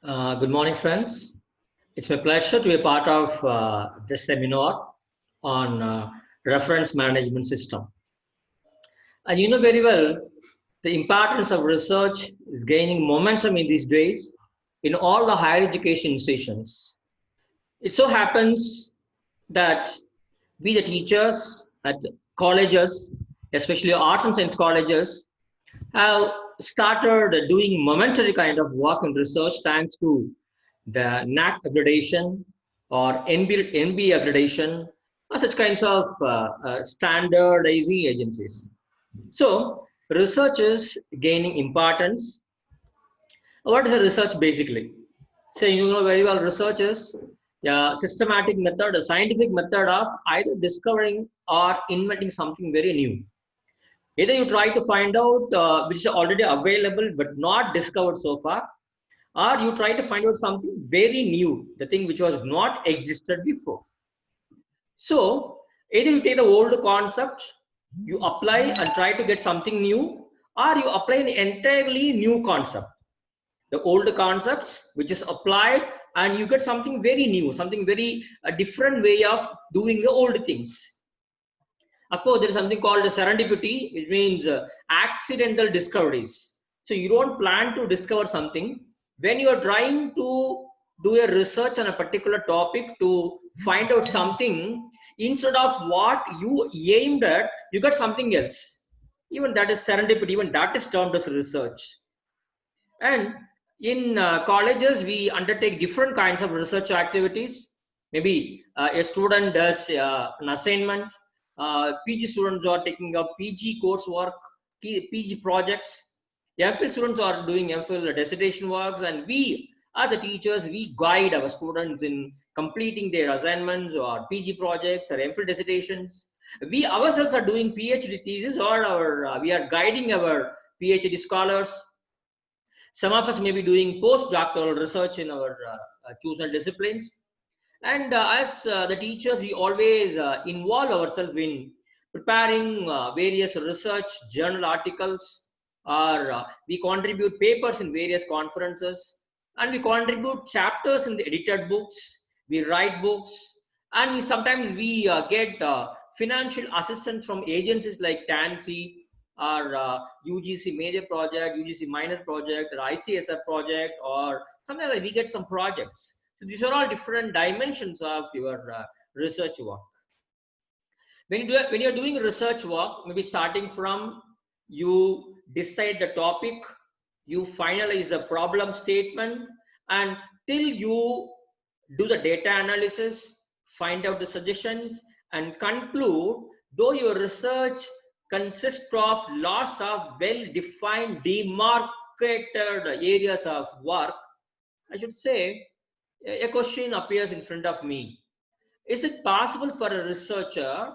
Good morning, friends. It's my pleasure to be a part of this seminar on reference management system. And you know very well, the importance of research is gaining momentum in these days in all the higher education institutions. It so happens that we, the teachers at colleges, especially arts and science colleges, have started doing momentary kind of work in research thanks to the NAC accreditation or NB accreditation or such kinds of standardizing agencies. So research is gaining importance. What is a research basically? So you know very well research is a systematic method, a scientific method of either discovering or inventing something very new. Either you try to find out which is already available but not discovered so far, or you try to find out something very new, the thing which was not existed before. So either you take the old concept, you apply and try to get something new, or you apply an entirely new concept. The old concepts which is applied and you get something very new, something very a different way of doing the old things. Of course, there is something called serendipity, which means accidental discoveries. So you don't plan to discover something. When you are trying to do a research on a particular topic to find out something, instead of what you aimed at, you got something else. Even that is serendipity, even that is termed as research. And in colleges, we undertake different kinds of research activities. Maybe a student does an assignment. PG students are taking up PG coursework, PG projects. MPhil students are doing MPhil dissertation works, and we, as the teachers, we guide our students in completing their assignments or PG projects or MPhil dissertations. We ourselves are doing PhD thesis, or we are guiding our PhD scholars. Some of us may be doing postdoctoral research in our chosen disciplines. And as the teachers, we always involve ourselves in preparing various research journal articles, or we contribute papers in various conferences, and we contribute chapters in the edited books. We write books, and sometimes we get financial assistance from agencies like TANSI or UGC major project, UGC minor project, or ICSR project, or something like we get some projects. So these are all different dimensions of your research work. When you're doing research work, maybe starting from you decide the topic, you finalize the problem statement, and till you do the data analysis, find out the suggestions, and conclude, though your research consists of lots of well-defined, demarcated areas of work, I should say, a question appears in front of me. Is it possible for a researcher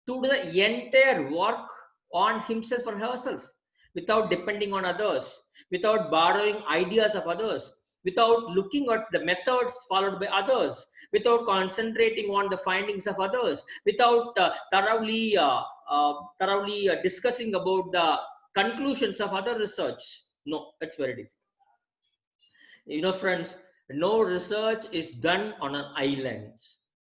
to do the entire work on himself or herself without depending on others, without borrowing ideas of others, without looking at the methods followed by others, without concentrating on the findings of others, without thoroughly discussing about the conclusions of other research? No, it's very difficult. You know, friends, no research is done on an island.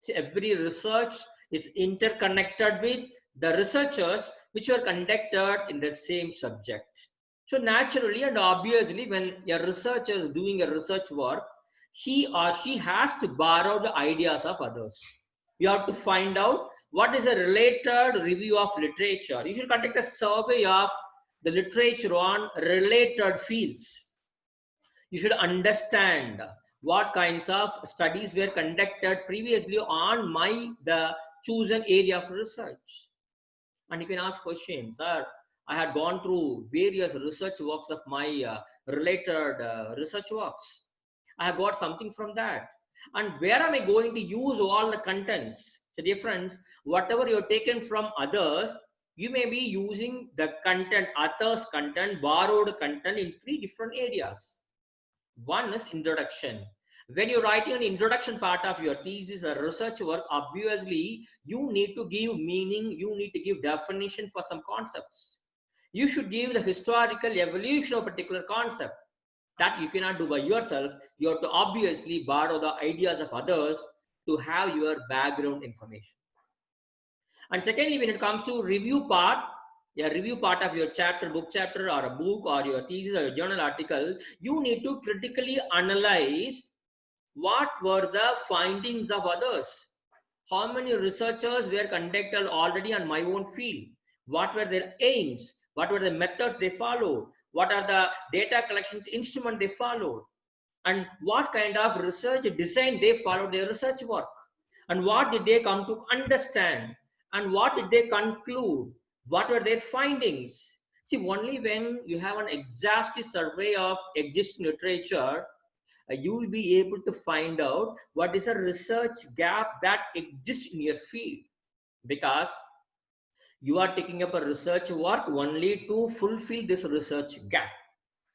See, every research is interconnected with the researchers which were conducted in the same subject. So naturally and obviously, when a researcher is doing a research work, he or she has to borrow the ideas of others. You have to find out what is a related review of literature. You should conduct a survey of the literature on related fields. You should understand what kinds of studies were conducted previously on the chosen area of research. And you can ask questions. Sir, I had gone through various research works of my related research works. I have got something from that. And where am I going to use all the contents? So dear friends, whatever you're taken from others, you may be using the content, others' content, borrowed content in 3 different areas. One is introduction. When you're writing an introduction part of your thesis or research work, obviously you need to give meaning, you need to give definition for some concepts. You should give the historical evolution of a particular concept. That you cannot do by yourself. You have to obviously borrow the ideas of others to have your background information. And secondly, when it comes to review part, a review part of your chapter, book chapter, or a book, or your thesis, or your journal article, you need to critically analyze what were the findings of others. How many researchers were conducted already on my own field? What were their aims? What were the methods they followed? What are the data collections instrument they followed? And what kind of research design they followed their research work? And what did they come to understand? And what did they conclude? What were their findings? See, only when you have an exhaustive survey of existing literature, you will be able to find out what is a research gap that exists in your field, because you are taking up a research work only to fulfill this research gap.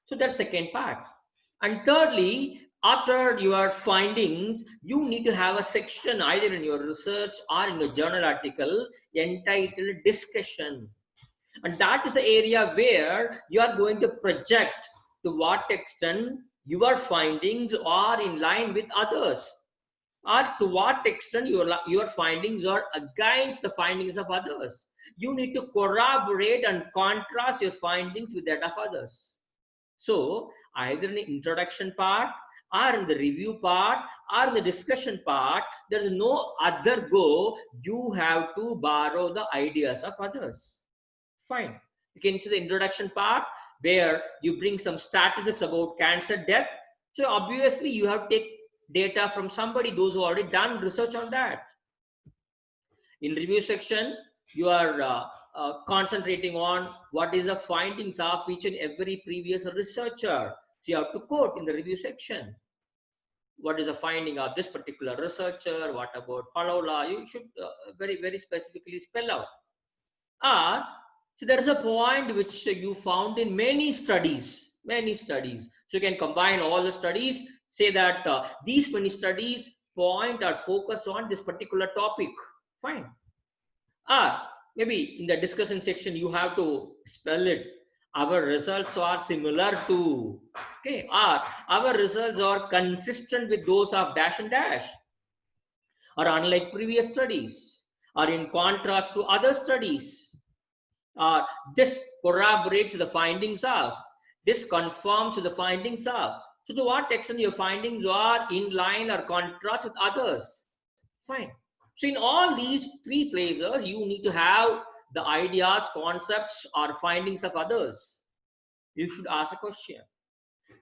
So that's second part. And thirdly, after your findings, you need to have a section either in your research or in your journal article entitled discussion. And that is the area where you are going to project to what extent your findings are in line with others, or to what extent your findings are against the findings of others. You need to corroborate and contrast your findings with that of others. So either in the introduction part, or in the review part, or in the discussion part, there is no other go. You have to borrow the ideas of others. Fine. You can see the introduction part where you bring some statistics about cancer death. So obviously you have to take data from somebody, those who already done research on that. In review section, you are concentrating on what is the findings of each and every previous researcher. So you have to quote in the review section. What is the finding of this particular researcher? What about Palola? You should very, very specifically spell out. Or, so there is a point which you found in many studies. So you can combine all the studies, say that these many studies point or focus on this particular topic. Fine. Or maybe in the discussion section, you have to spell it. Our results are similar to, okay, or our results are consistent with those of dash and dash, or unlike previous studies, or in contrast to other studies. This corroborates the findings of, this confirms the findings of. So to what extent your findings are in line or contrast with others. Fine. So in all these three places, you need to have the ideas, concepts, or findings of others. You should ask a question.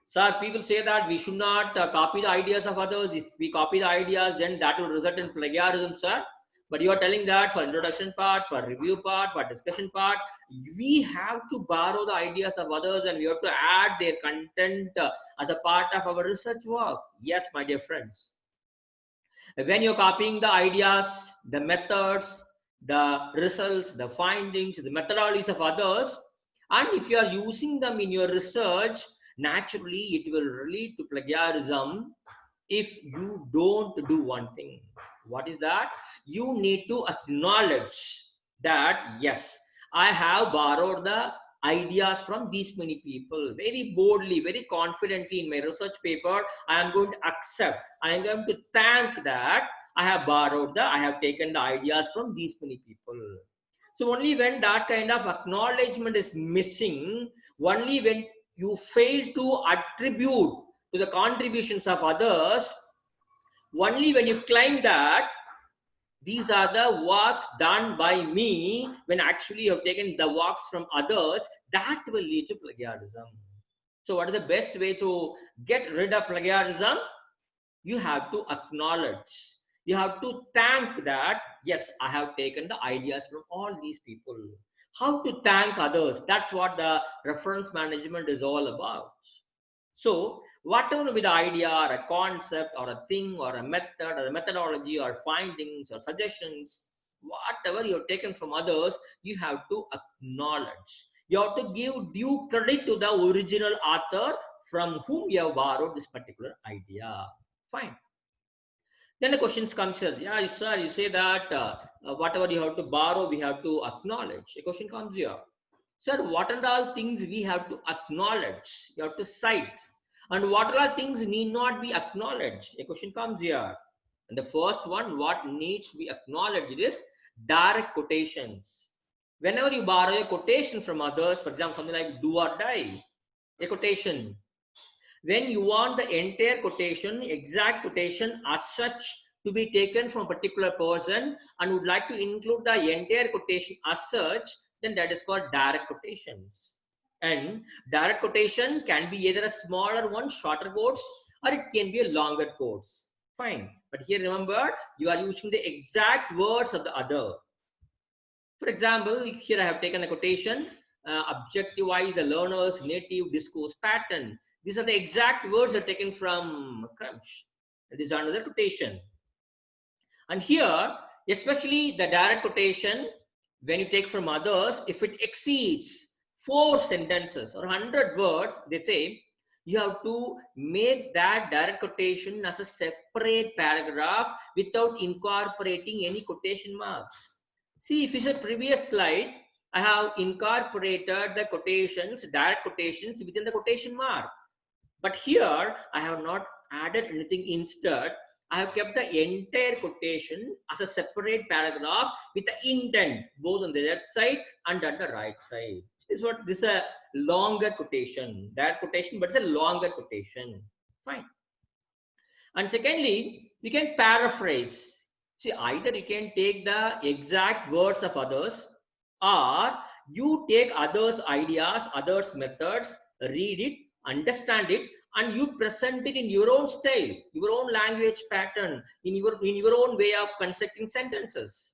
Sir, people say that we should not copy the ideas of others. If we copy the ideas, then that will result in plagiarism, sir. But you are telling that for introduction part, for review part, for discussion part, we have to borrow the ideas of others and we have to add their content as a part of our research work. Yes, my dear friends. When you're copying the ideas, the methods, the results, the findings, the methodologies of others, and if you are using them in your research, naturally it will lead to plagiarism if you don't do one thing. What is that? You need to acknowledge that, yes, I have borrowed the ideas from these many people very boldly, very confidently in my research paper. I am going to accept, I am going to thank that I have borrowed I have taken the ideas from these many people. So only when that kind of acknowledgement is missing, only when you fail to attribute to the contributions of others, only when you claim that these are the works done by me, when actually you have taken the works from others, that will lead to plagiarism. So what is the best way to get rid of plagiarism? You have to acknowledge. You have to thank that, yes, I have taken the ideas from all these people. How to thank others? That's what the reference management is all about. So whatever be the idea or a concept or a thing or a method or a methodology or findings or suggestions, whatever you've taken from others, you have to acknowledge. You have to give due credit to the original author from whom you have borrowed this particular idea. Fine. Then the questions comes as, yeah, sir, you say that whatever you have to borrow, we have to acknowledge. A question comes here. Sir, what and all things we have to acknowledge? You have to cite. And what are things need not be acknowledged? A question comes here. And the first one, what needs to be acknowledged is direct quotations. Whenever you borrow a quotation from others, for example, something like do or die, a quotation. When you want the entire quotation, exact quotation as such to be taken from a particular person and would like to include the entire quotation as such, then that is called direct quotations. And direct quotation can be either a smaller one, shorter quotes, or it can be a longer quotes. Fine. But here remember, you are using the exact words of the other. For example, here I have taken a quotation, objectivize the learner's native discourse pattern. These are the exact words that are taken from Crunch. This is another quotation. And here, especially the direct quotation, when you take from others, if it exceeds 4 sentences or 100 words, they say, you have to make that direct quotation as a separate paragraph without incorporating any quotation marks. See, if you see the previous slide, I have incorporated the quotations, direct quotations within the quotation mark. But here, I have not added anything. Instead, I have kept the entire quotation as a separate paragraph with the intent, both on the left side and on the right side. This is a longer quotation, that quotation, but it's a longer quotation. Fine. And secondly, you can paraphrase. See, either you can take the exact words of others, or you take others' ideas, others' methods, read it, understand it, and you present it in your own style, your own language pattern, in your own way of constructing sentences.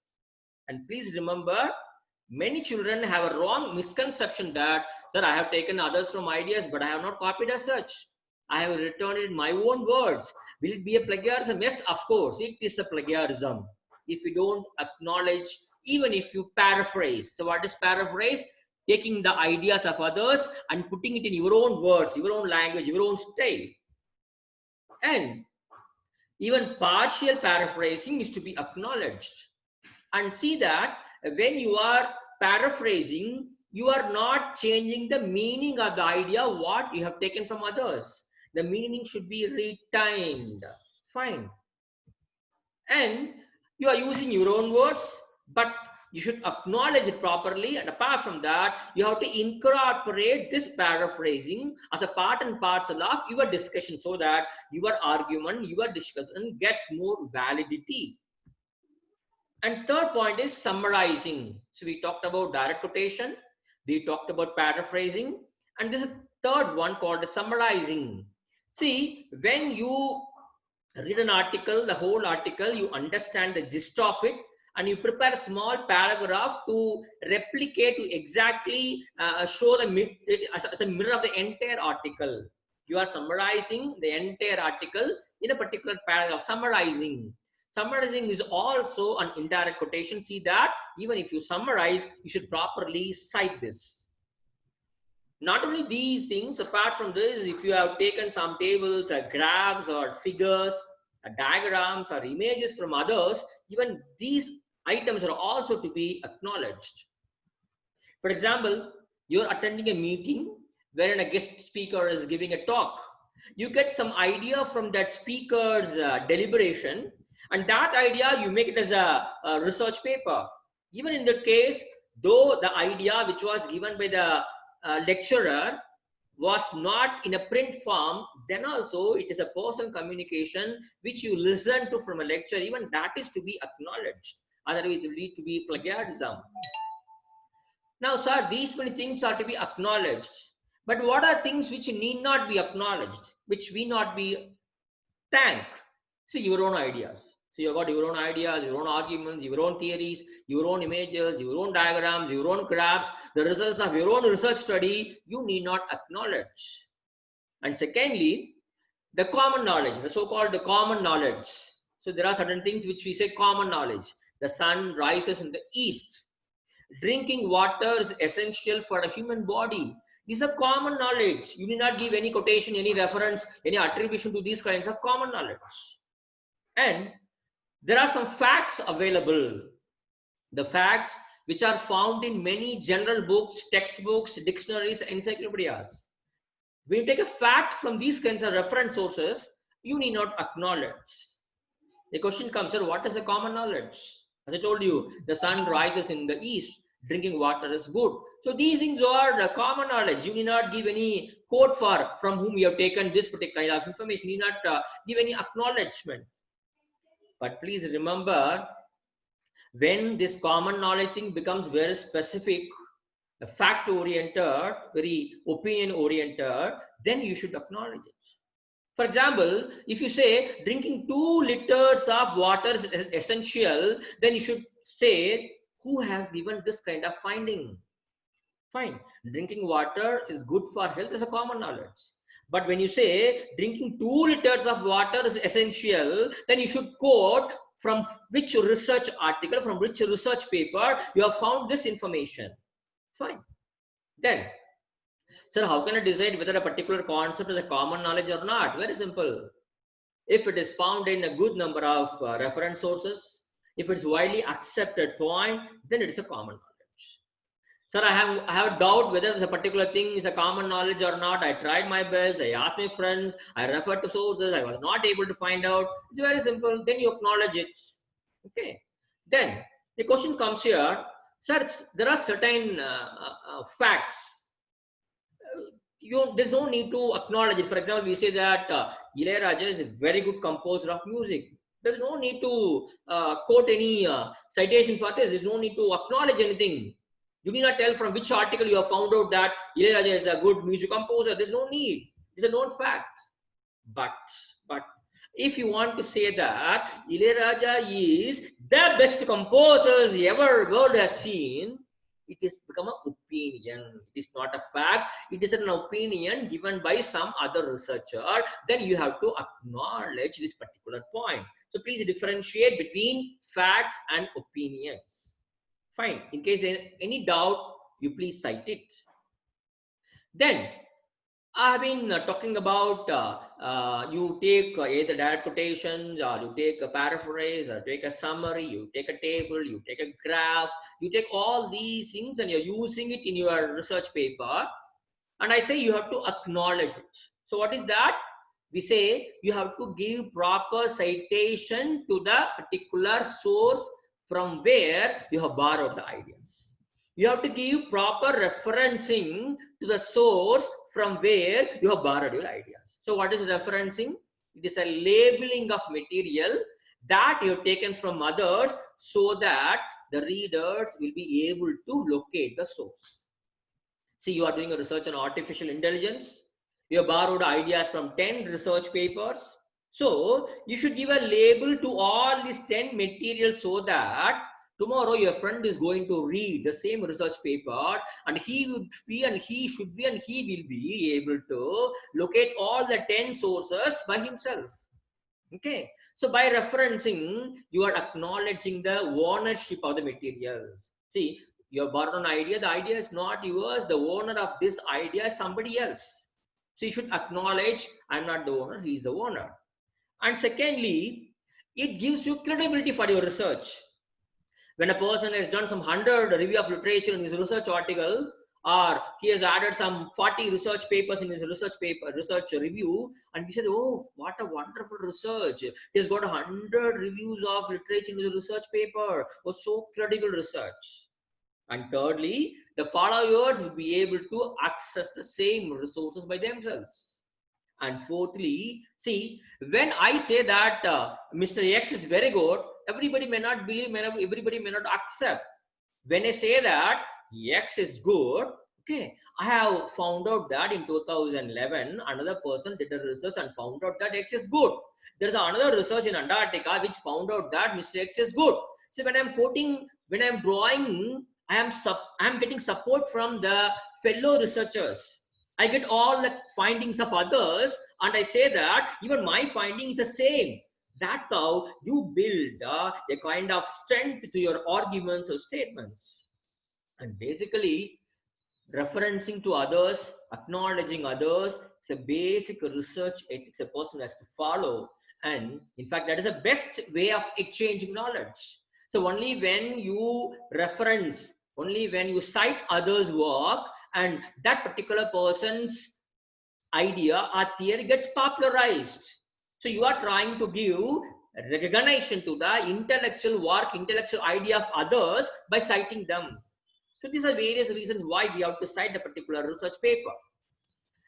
And please remember, many children have a wrong misconception that, sir, I have taken others from ideas, but I have not copied as such. I have written it in my own words. Will it be a plagiarism? Yes, of course, it is a plagiarism. If you don't acknowledge, even if you paraphrase. So what is paraphrase? Taking the ideas of others and putting it in your own words, your own language, your own style. And even partial paraphrasing is to be acknowledged. And see that when you are paraphrasing, you are not changing the meaning of the idea what you have taken from others. The meaning should be retained. Fine. And you are using your own words, but you should acknowledge it properly. And apart from that, you have to incorporate this paraphrasing as a part and parcel of your discussion so that your argument, your discussion gets more validity. And third point is summarizing. So we talked about direct quotation, we talked about paraphrasing, and this is third one called summarizing. See, when you read an article, the whole article, you understand the gist of it, and you prepare a small paragraph to replicate, to exactly show the as a mirror of the entire article. You are summarizing the entire article in a particular paragraph, summarizing. Summarizing is also an indirect quotation. See that even if you summarize, you should properly cite this. Not only these things, apart from this, if you have taken some tables or graphs or figures, or diagrams or images from others, even these items are also to be acknowledged. For example, you're attending a meeting wherein a guest speaker is giving a talk. You get some idea from that speaker's deliberation, and that idea you make it as a research paper. Even in that case, though the idea which was given by the lecturer was not in a print form, then also it is a person communication which you listen to from a lecture. Even that is to be acknowledged. Otherwise, it will lead to be plagiarism. Now, sir, these many things are to be acknowledged. But what are things which need not be acknowledged, which we not be thanked? See, your own ideas. So you got your own ideas, your own arguments, your own theories, your own images, your own diagrams, your own graphs, the results of your own research study, you need not acknowledge. And secondly, the common knowledge, the so-called the common knowledge. So there are certain things which we say common knowledge. The sun rises in the east. Drinking water is essential for a human body. These are common knowledge. You need not give any quotation, any reference, any attribution to these kinds of common knowledge. And there are some facts available. The facts which are found in many general books, textbooks, dictionaries, encyclopedias. When you take a fact from these kinds of reference sources, you need not acknowledge. The question comes, sir, what is the common knowledge? As I told you, the sun rises in the east, drinking water is good. So these things are the common knowledge. You need not give any quote from whom you have taken this particular kind of information. You need not give any acknowledgement. But please remember, when this common knowledge thing becomes very specific, fact oriented, very opinion oriented, then you should acknowledge it. For example, if you say drinking 2 liters of water is essential, then you should say who has given this kind of finding. Fine, drinking water is good for health is a common knowledge. But when you say drinking 2 liters of water is essential, then you should quote from which research article, from which research paper you have found this information. Fine. Then, sir, how can I decide whether a particular concept is a common knowledge or not? Very simple. If it is found in a good number of reference sources, if it's widely accepted point, then it is a common knowledge. Sir, I have a doubt whether this particular thing is a common knowledge or not. I tried my best. I asked my friends. I referred to sources. I was not able to find out. It's very simple. Then you acknowledge it. Okay. Then the question comes here. Sir, there are certain facts. There's no need to acknowledge it. For example, we say that Ilayaraja is a very good composer of music. There's no need to quote any citation for this. There's no need to acknowledge anything. You need not tell from which article you have found out that Ilayaraja is a good music composer. There's no need. It's a known fact. But if you want to say that Ilayaraja is the best composer ever world has seen, it is become an opinion. It is not a fact. It is an opinion given by some other researcher. Then you have to acknowledge this particular point. So please differentiate between facts and opinions. Fine. In case any doubt, you please cite it. Then I have been talking about you take either direct quotations, or you take a paraphrase, or take a summary, you take a table, you take a graph, you take all these things and you're using it in your research paper. And I say you have to acknowledge it. So what is that? We say you have to give proper citation to the particular source from where you have borrowed the ideas. You have to give proper referencing to the source from where you have borrowed your ideas. So what is referencing? It is a labeling of material that you have taken from others so that the readers will be able to locate the source. See, you are doing a research on artificial intelligence. You have borrowed ideas from 10 research papers. So you should give a label to all these 10 materials so that tomorrow your friend is going to read the same research paper and he would be and he should be and he will be able to locate all the 10 sources by himself. Okay. So by referencing, you are acknowledging the ownership of the materials. See, you have borrowed an idea. The idea is not yours. The owner of this idea is somebody else. So you should acknowledge, I'm not the owner, he is the owner. And secondly, it gives you credibility for your research. When a person has done some 100 review of literature in his research article, or he has added some 40 research papers in his research review, and we said, oh, what a wonderful research. He has got 100 reviews of literature in his research paper. Oh, so credible research. And thirdly, the followers will be able to access the same resources by themselves. And fourthly, see, when I say that Mr. X is very good, everybody may not believe, everybody may not accept. When I say that X is good, okay, I have found out that in 2011, another person did a research and found out that X is good. There's another research in Antarctica which found out that Mr. X is good. So when I'm quoting, when I'm drawing, I am getting support from the fellow researchers. I get all the findings of others and I say that even my finding is the same. That's how you build a kind of strength to your arguments or statements. And basically, referencing to others, acknowledging others, is a basic research ethics a person has to follow. And in fact, that is the best way of exchanging knowledge. So only when you reference, only when you cite others' work, and that particular person's idea or theory gets popularized. So you are trying to give recognition to the intellectual work, intellectual idea of others by citing them. So these are various reasons why we have to cite a particular research paper.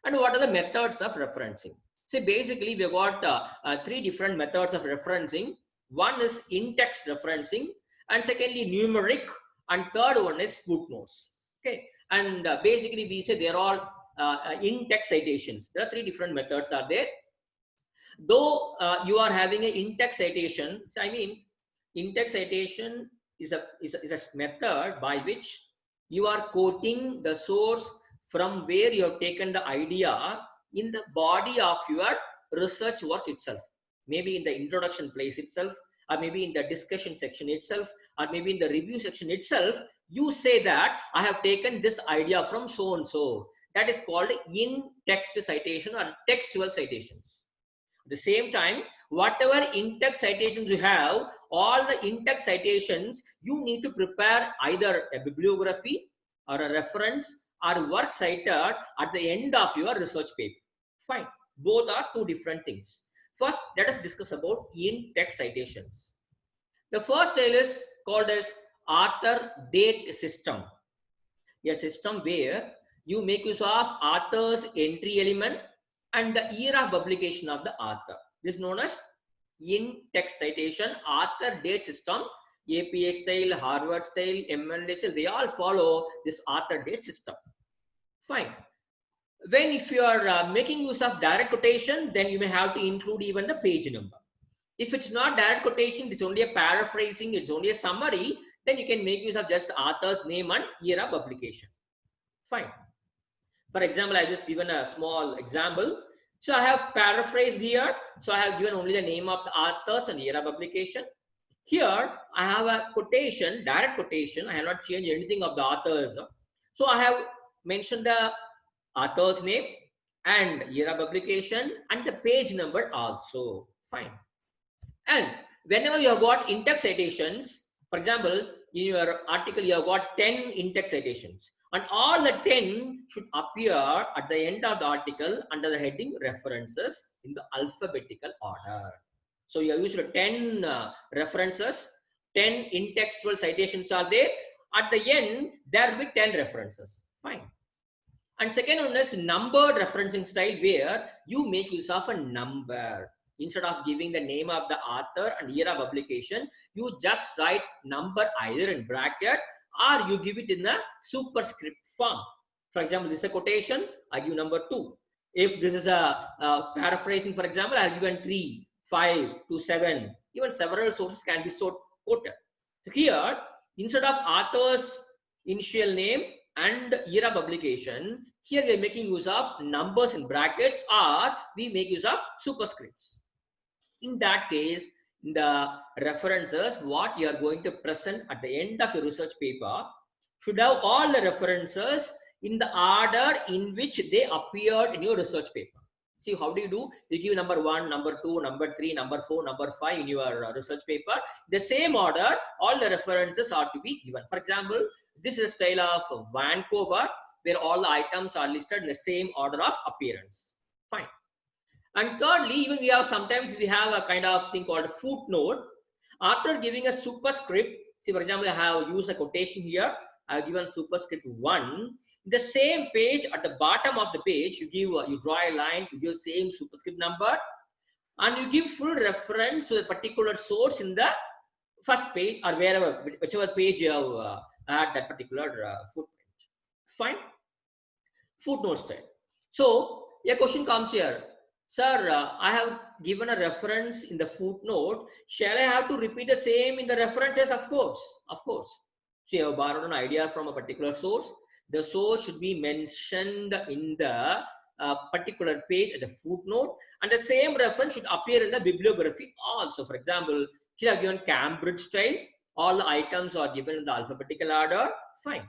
And what are the methods of referencing? So basically we've got three different methods of referencing. One is in-text referencing, and secondly numeric, and third one is footnotes. Okay, and basically we say they're all in-text citations. There are three different methods are there. Though you are having an in-text citation, so I mean in-text citation is a method by which you are quoting the source from where you have taken the idea in the body of your research work itself. Maybe in the introduction place itself, or maybe in the discussion section itself, or maybe in the review section itself, you say that I have taken this idea from so and so. That is called in-text citation or textual citations. At the same time, whatever in-text citations you have, all the in-text citations, you need to prepare either a bibliography or a reference or work cited at the end of your research paper. Fine. Both are two different things. First, let us discuss about in-text citations. The first style is called as author date system. A system where you make use of author's entry element and the year of publication of the author. This is known as in-text citation, author date system. APA style, Harvard style, MLA style, they all follow this author date system. Fine. When if you are making use of direct quotation, then you may have to include even the page number. If it's not direct quotation, it's only a paraphrasing, it's only a summary, then you can make use of just author's name and year of publication. Fine. For example, I just given a small example. So I have paraphrased here. So I have given only the name of the authors and year of publication. Here I have a quotation, direct quotation. I have not changed anything of the authors. So I have mentioned the author's name and year of publication and the page number also. Fine. And whenever you have got in-text citations, for example, in your article you have got 10 in-text citations, and all the 10 should appear at the end of the article under the heading references in the alphabetical order. So you have used 10 references, 10 in-textual citations are there. At the end, there will be 10 references. Fine. And second one is numbered referencing style, where you make use of a number. Instead of giving the name of the author and year of publication, you just write number either in bracket or you give it in a superscript form. For example, this is a quotation, I give number 2. If this is a paraphrasing, for example, I have given 3, 5 to 7. Even several sources can be so quoted. So here, instead of author's initial name and year of publication, here we are making use of numbers in brackets, or we make use of superscripts. In that case, in the references, what you are going to present at the end of your research paper should have all the references in the order in which they appeared in your research paper. See, how do? You give number 1, number 2, number 3, number 4, number 5 in your research paper. The same order, all the references are to be given. For example, this is a style of Vancouver, where all the items are listed in the same order of appearance. Fine. And thirdly, even we have sometimes we have a kind of thing called a footnote. After giving a superscript, see, for example, I have used a quotation here. I have given superscript 1. The same page, at the bottom of the page, you draw a line, you give same superscript number, and you give full reference to a particular source in the first page or wherever, whichever page you have had that particular footprint. Fine. Footnote style. So a question comes here. Sir, I have given a reference in the footnote. Shall I have to repeat the same in the references? Of course. Of course. So you have borrowed an idea from a particular source. The source should be mentioned in the particular page as a footnote, and the same reference should appear in the bibliography also. For example, here I have given Cambridge style. All the items are given in the alphabetical order. Fine.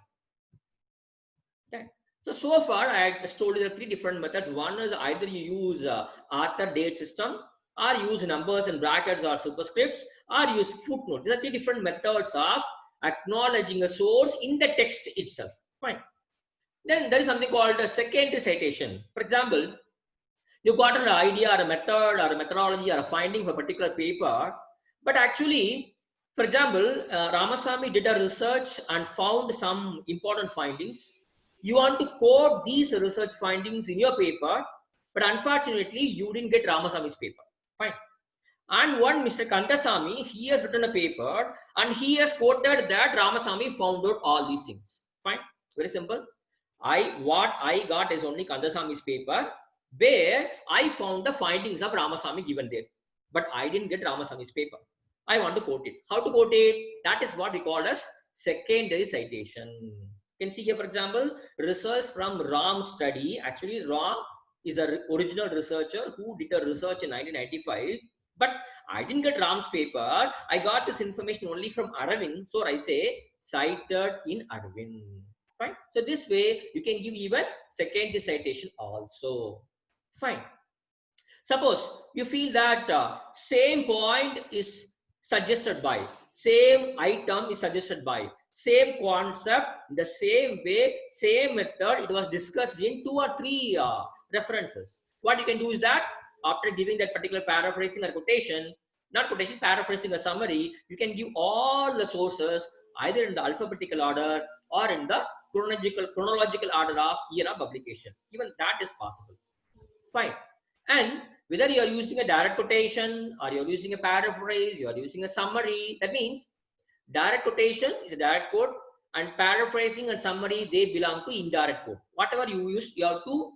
Okay. So far I just told you the 3 different methods. One is either you use author date system, or use numbers and brackets or superscripts, or use footnote. These are 3 different methods of acknowledging a source in the text itself. Fine. Then there is something called a secondary citation. For example, You got an idea or a method or a methodology or a finding for a particular paper, but actually, for example, Ramasamy did a research and found some important findings. You want to quote these research findings in your paper, but unfortunately, you didn't get Ramasamy's paper. Fine. And one Mr. Kandasamy, he has written a paper and he has quoted that Ramasamy found out all these things. Fine. Very simple. What I got is only Kandasamy's paper, where I found the findings of Ramasamy given there. But I didn't get Ramasamy's paper. I want to quote it. How to quote it? That is what we call as secondary citation. You can see here, for example, results from Ram's study. Actually, Ram is the original researcher who did a research in 1995. But I didn't get Ram's paper. I got this information only from Aravind. So I say cited in Aravind. Fine. So this way you can give even secondary citation also. Fine. Suppose you feel that same point is suggested by, same item is suggested by, same concept, the same way, same method, it was discussed in 2 or 3 references. What you can do is that after giving that particular paraphrasing or quotation, not quotation, paraphrasing a summary, you can give all the sources either in the alphabetical order or in the chronological order of year of publication. Even that is possible. Fine. And whether you are using a direct quotation or you are using a paraphrase, you are using a summary, that means direct quotation is a direct quote and paraphrasing and summary, they belong to indirect quote. Whatever you use, you have to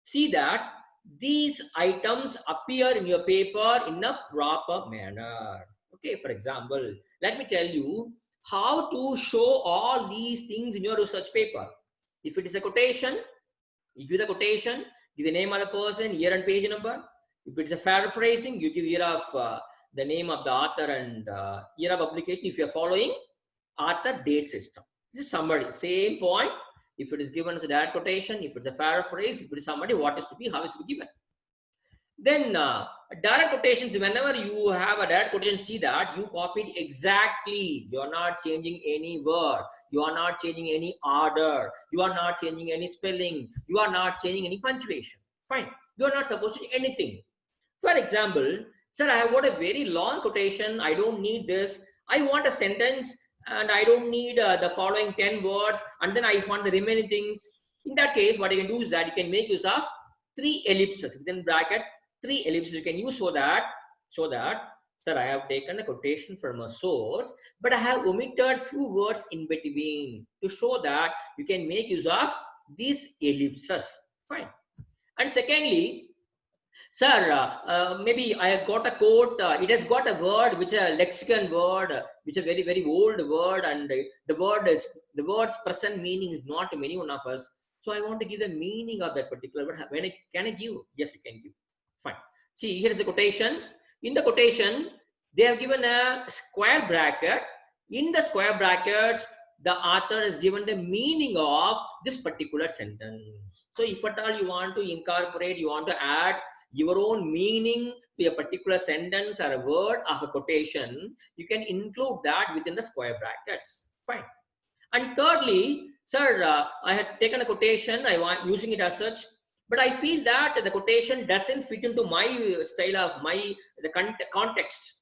see that these items appear in your paper in a proper manner. Okay, for example, let me tell you how to show all these things in your research paper. If it is a quotation, you give the quotation, give the name of the person, year and page number. If it's a paraphrasing, you give year of the name of the author and year of publication if you're following author date system. This is summary, same point. If it is given as a direct quotation, if it's a paraphrase, if it is somebody, what is to be, how is to be given. Then direct quotations, whenever you have a direct quotation, see that you copied exactly. You are not changing any word. You are not changing any order. You are not changing any spelling. You are not changing any punctuation. Fine. You are not supposed to do anything. For example, sir, I have got a very long quotation. I don't need this. I want a sentence and I don't need the following 10 words. And then I want the remaining things. In that case, what you can do is that you can make use of 3 ellipses within bracket. 3 ellipses you can use so that, sir, I have taken a quotation from a source, but I have omitted few words in between to show that you can make use of these ellipses. Fine. And secondly, sir, maybe I have got a quote, it has got a word which is a lexicon word, which is a very, very old word, and the word's present meaning is not to many one of us. So I want to give the meaning of that particular word. Can I give? Yes, you can give. Fine. See, here is the quotation. In the quotation, they have given a square bracket. In the square brackets, the author has given the meaning of this particular sentence. So if at all you want to incorporate, you want to add your own meaning to a particular sentence or a word of a quotation, you can include that within the square brackets. Fine. And thirdly, sir, I had taken a quotation, I want using it as such, but I feel that the quotation doesn't fit into my style of the context.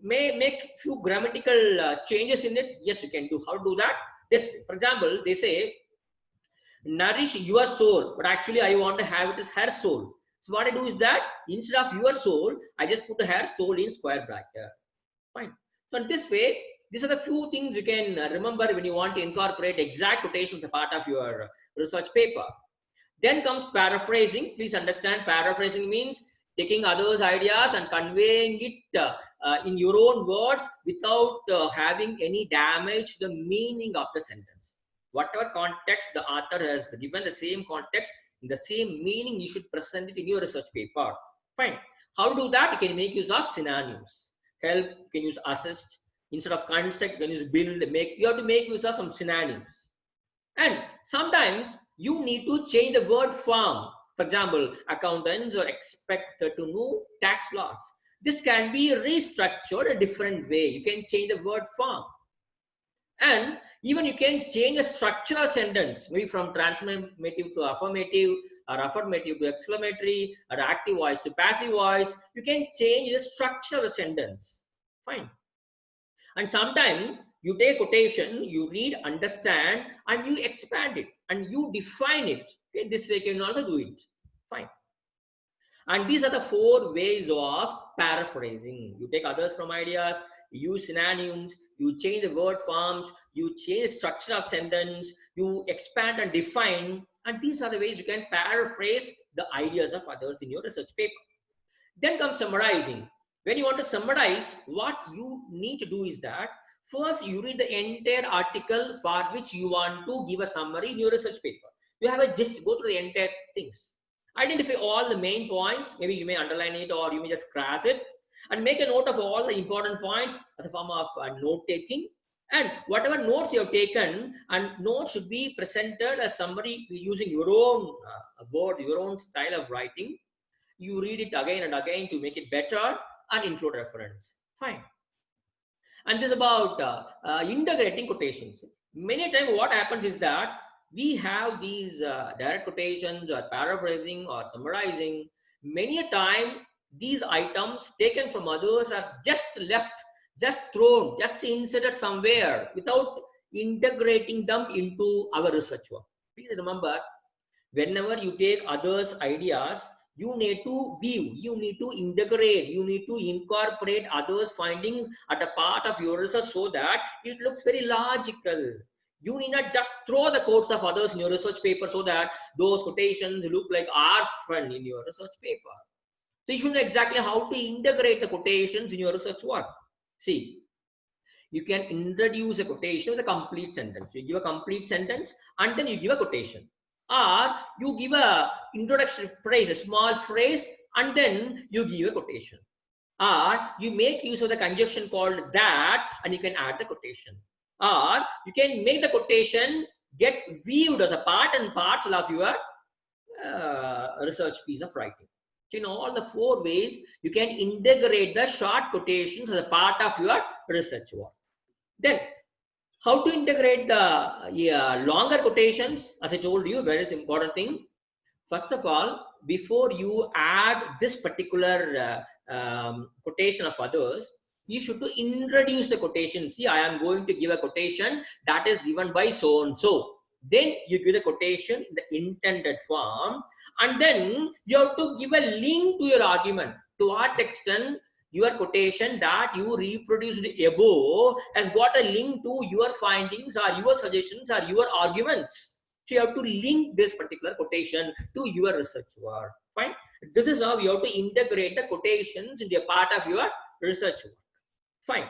May make few grammatical changes in it. Yes, you can do. How to do that? This, for example, they say, nourish your soul, but actually I want to have it as her soul. So what I do is that instead of your soul, I just put her soul in square bracket. Fine. So in this way, these are the few things you can remember when you want to incorporate exact quotations as a part of your research paper. Then comes paraphrasing. Please understand, paraphrasing means taking others' ideas and conveying it in your own words without having any damage to the meaning of the sentence. Whatever context the author has given, the same context, in the same meaning, you should present it in your research paper. Fine. How to do that? You can make use of synonyms. Help, you can use assist. Instead of construct, you can use build, make. You have to make use of some synonyms. And sometimes you need to change the word form. For example, accountants are expected to know tax laws. This can be restructured a different way. You can change the word form. And even you can change the structure of sentence, maybe from transformative to affirmative, or affirmative to exclamatory, or active voice to passive voice. You can change the structure of the sentence. Fine. And sometimes you take quotation, you read, understand, and you expand it and you define it. Okay, this way you can also do it. Fine. And these are the 4 ways of paraphrasing. You take others from ideas, you use synonyms, you change the word forms, you change the structure of sentence, you expand and define. And these are the ways you can paraphrase the ideas of others in your research paper. Then comes summarizing. When you want to summarize, what you need to do is that first you read the entire article for which you want to give a summary in your research paper. You have a gist, go through the entire things. Identify all the main points. Maybe you may underline it or you may just cross it, and make a note of all the important points as a form of note taking. And whatever notes you have taken, and notes should be presented as summary using your own words, your own style of writing. You read it again and again to make it better and include reference. Fine. And this is about integrating quotations. Many times what happens is that we have these direct quotations or paraphrasing or summarizing. Many a time these items taken from others are just left, just thrown, just inserted somewhere without integrating them into our research work. Please remember, whenever you take others' ideas, you need to view, you need to integrate, you need to incorporate others' findings at a part of your research so that it looks very logical. You need not just throw the quotes of others in your research paper so that those quotations look like orphan in your research paper. So you should know exactly how to integrate the quotations in your research work. See, you can introduce a quotation with a complete sentence. You give a complete sentence and then you give a quotation. Or you give a introductory phrase, a small phrase, and then you give a quotation. Or you make use of the conjunction called that and you can add the quotation. Or you can make the quotation get viewed as a part and parcel of your research piece of writing. So in all the 4 ways, you can integrate the short quotations as a part of your research work. Then, how to integrate the longer quotations? As I told you, very important thing. First of all, before you add this particular quotation of others, you should to introduce the quotation. See, I am going to give a quotation that is given by so and so. Then you give the quotation in the intended form, and then you have to give a link to your argument. To what extent your quotation that you reproduced above has got a link to your findings or your suggestions or your arguments. So you have to link this particular quotation to your research work. Fine. This is how you have to integrate the quotations into a part of your research work. Fine.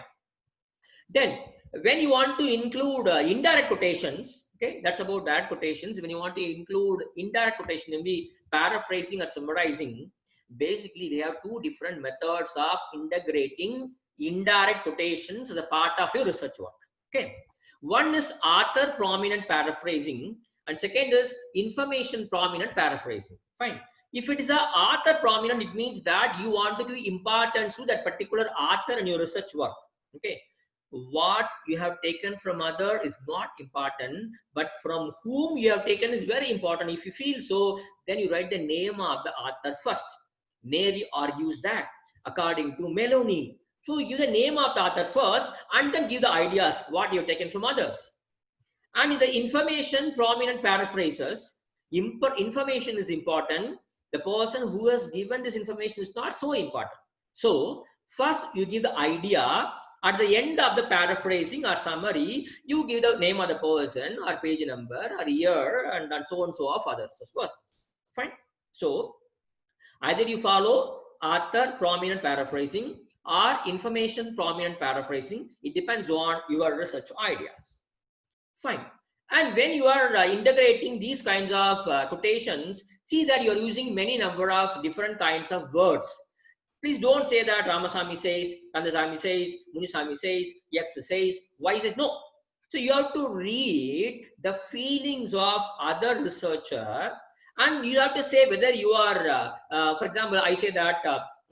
Then when you want to include indirect quotations, okay, that's about direct quotations. When you want to include indirect quotation, maybe paraphrasing or summarizing, basically we have 2 different methods of integrating indirect quotations as a part of your research work. Okay, one is author prominent paraphrasing and second is information prominent paraphrasing. Fine. If it is a author prominent, it means that you want to give importance to that particular author in your research work. Okay, what you have taken from other is not important, but from whom you have taken is very important. If you feel so, then you write the name of the author first. Neri argues that according to Meloni. So you give the name of the author first and then give the ideas what you have taken from others. And in the information prominent paraphrases, information is important. The person who has given this information is not so important. So first you give the idea. At the end of the paraphrasing or summary, you give the name of the person or page number or year and so on so of others as well. Fine. So either you follow author prominent paraphrasing or information prominent paraphrasing. It depends on your research ideas. Fine. And when you are integrating these kinds of quotations, see that you are using many number of different kinds of words. Please don't say that Ramasamy says, Kandasamy says, Munisamy says, X says, Y says. No. So you have to read the feelings of other researcher and you have to say whether you are, for example, I say that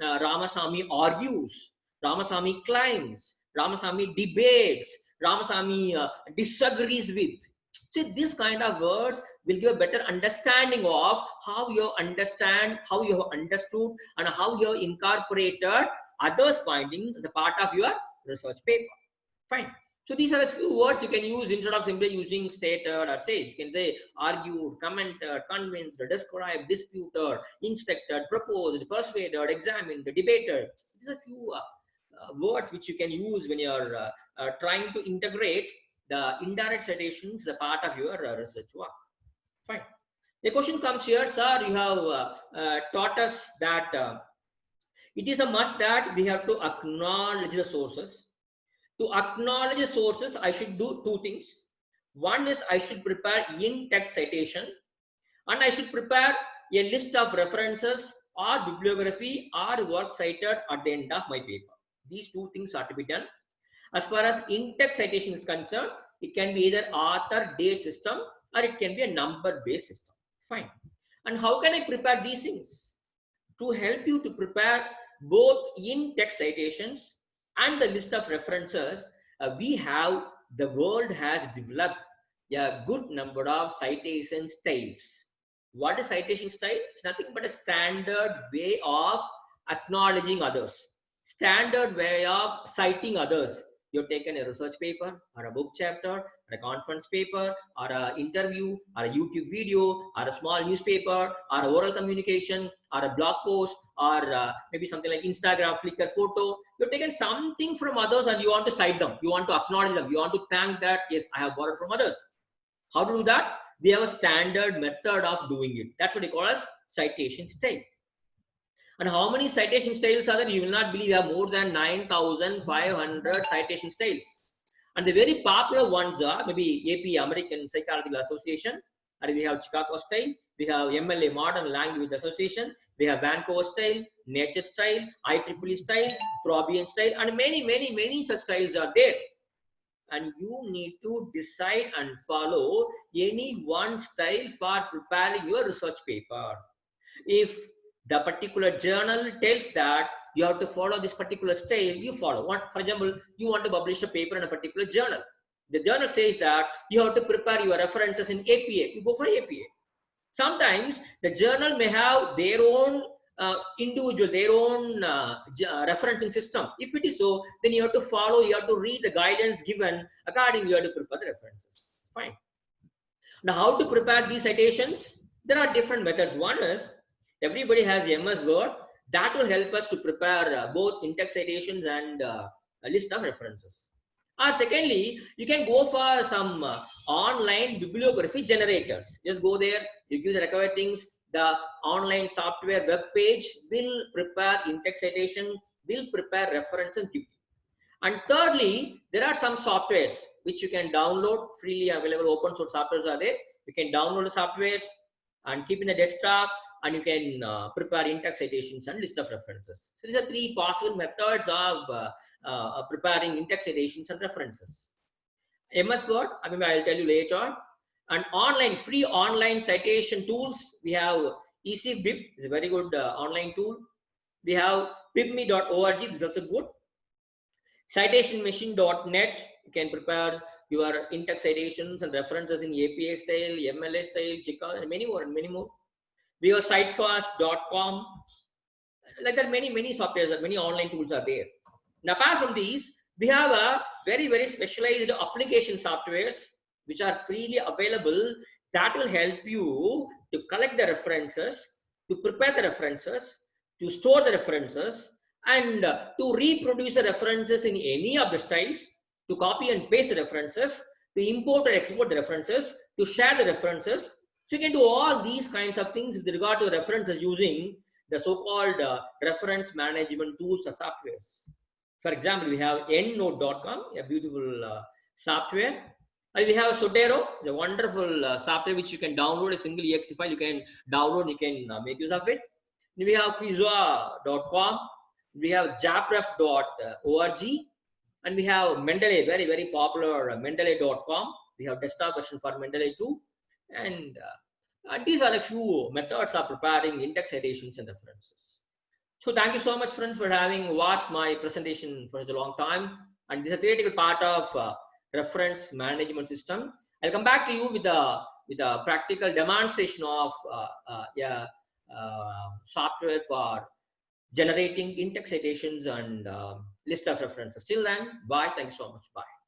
Ramasamy argues, Ramasamy claims, Ramasamy debates, Ramasamy disagrees with. So this kind of words will give a better understanding of how you understand, how you have understood, and how you have incorporated others' findings as a part of your research paper. Fine. So these are the few words you can use instead of simply using stated or said. You can say argued, commented, convinced, described, disputed, instructed, proposed, persuaded, examined, debated. These are few words which you can use when you are trying to integrate the indirect citations as a part of your research work. Fine. The question comes here, sir, you have taught us that it is a must that we have to acknowledge the sources. To acknowledge the sources, I should do two things. One is I should prepare in-text citation, and I should prepare a list of references or bibliography or work cited at the end of my paper. These two things are to be done. As far as in-text citation is concerned, it can be either author date system or it can be a number based system. Fine. And how can I prepare these things? To help you to prepare both in-text citations and the list of references, the world has developed a good number of citation styles. What is citation style? It's nothing but a standard way of acknowledging others, standard way of citing others. You've taken a research paper or a book chapter or a conference paper or an interview or a YouTube video or a small newspaper or oral communication or a blog post or maybe something like Instagram, Flickr photo. You've taken something from others and you want to cite them. You want to acknowledge them. You want to thank that, yes, I have borrowed from others. How to do that? We have a standard method of doing it. That's what we call as citation style. And how many citation styles are there? You will not believe we have more than 9,500 citation styles. And the very popular ones are maybe AP, American Psychological Association, and we have Chicago style, we have MLA, Modern Language Association, we have Vancouver style, Nature style, IEEE style, Probian style, and many such styles are there. And you need to decide and follow any one style for preparing your research paper. If the particular journal tells that you have to follow this particular style, you follow. For example, you want to publish a paper in a particular journal. The journal says that you have to prepare your references in APA. You go for APA. Sometimes the journal may have their own their own referencing system. If it is so, then you have to follow, you have to read the guidance given. Accordingly, you have to prepare the references. Fine. Now, how to prepare these citations? There are different methods. One is, everybody has MS Word. That will help us to prepare both in-text citations and a list of references. Or secondly, you can go for some online bibliography generators. Just go there, you give the required things. The online software web page will prepare in-text citation, will prepare references. And thirdly, there are some softwares which you can download, freely available open source softwares are there. You can download the softwares and keep in the desktop, and you can prepare in-text citations and list of references. So these are three possible methods of preparing in-text citations and references. MS Word, I'll tell you later. And online, free online citation tools, we have EasyBib, is a very good online tool. We have bibme.org, this is also good. Citationmachine.net, you can prepare your in-text citations and references in APA style, MLA style, Chicago, and many more. We have citefast.com. Like that, many softwares, many online tools are there. Now, apart from these, we have a very specialized application softwares which are freely available that will help you to collect the references, to prepare the references, to store the references, and to reproduce the references in any of the styles, to copy and paste the references, to import or export the references, to share the references. So you can do all these kinds of things with regard to references using the so-called reference management tools or softwares. For example, we have endnote.com, a beautiful software. And we have Zotero, the wonderful software which you can download a single exe file. You can download, you can make use of it. We have Quizua.com. We have japref.org. And we have Mendeley, very popular Mendeley.com. We have desktop version for Mendeley too. And these are a few methods of preparing in-text citations and references. So thank you so much, friends, for having watched my presentation for such a long time. And this is a theoretical part of reference management system. I'll come back to you with a practical demonstration of software for generating in-text citations and list of references. Till then, bye. Thank you so much. Bye.